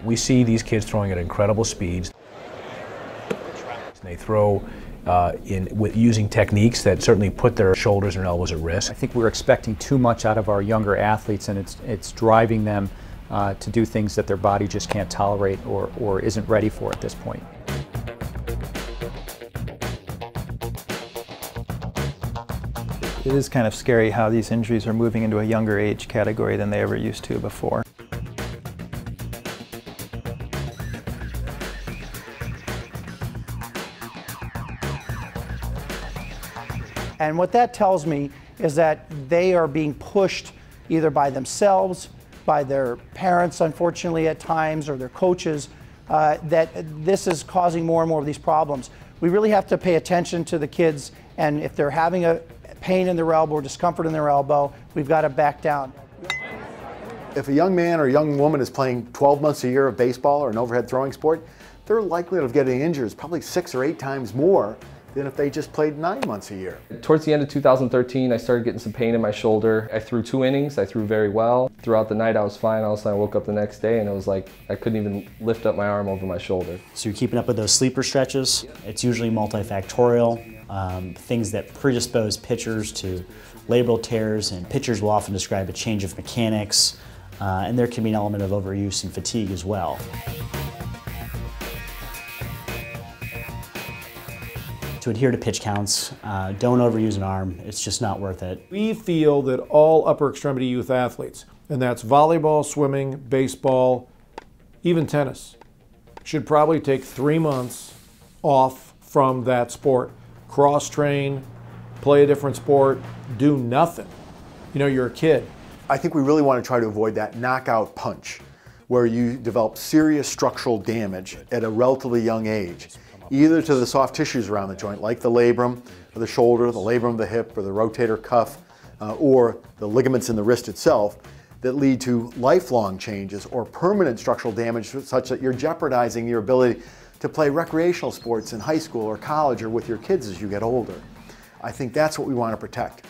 We see these kids throwing at incredible speeds. They throw using techniques that certainly put their shoulders and elbows at risk. I think we're expecting too much out of our younger athletes, and it's driving them to do things that their body just can't tolerate or isn't ready for at this point. It is kind of scary how these injuries are moving into a younger age category than they ever used to before. And what that tells me is that they are being pushed either by themselves, by their parents, unfortunately at times, or their coaches, that this is causing more and more of these problems. We really have to pay attention to the kids, and if they're having a pain in their elbow or discomfort in their elbow, we've got to back down. If a young man or a young woman is playing 12 months a year of baseball or an overhead throwing sport, their likelihood of getting injured is probably 6 or 8 times more than if they just played 9 months a year. Towards the end of 2013, I started getting some pain in my shoulder. I threw 2 innings, I threw very well. Throughout the night I was fine, all of a sudden I woke up the next day and it was like I couldn't even lift up my arm over my shoulder. So you're keeping up with those sleeper stretches. It's usually multifactorial, things that predispose pitchers to labral tears, and pitchers will often describe a change of mechanics, and there can be an element of overuse and fatigue as well. To adhere to pitch counts, don't overuse an arm, it's just not worth it. We feel that all upper extremity youth athletes, and that's volleyball, swimming, baseball, even tennis, should probably take 3 months off from that sport. Cross-train, play a different sport, do nothing. You know, you're a kid. I think we really want to try to avoid that knockout punch where you develop serious structural damage at a relatively young age, either to the soft tissues around the joint, like the labrum of the shoulder, the labrum of the hip, or the rotator cuff, or the ligaments in the wrist itself, that lead to lifelong changes or permanent structural damage such that you're jeopardizing your ability to play recreational sports in high school or college or with your kids as you get older. I think that's what we want to protect.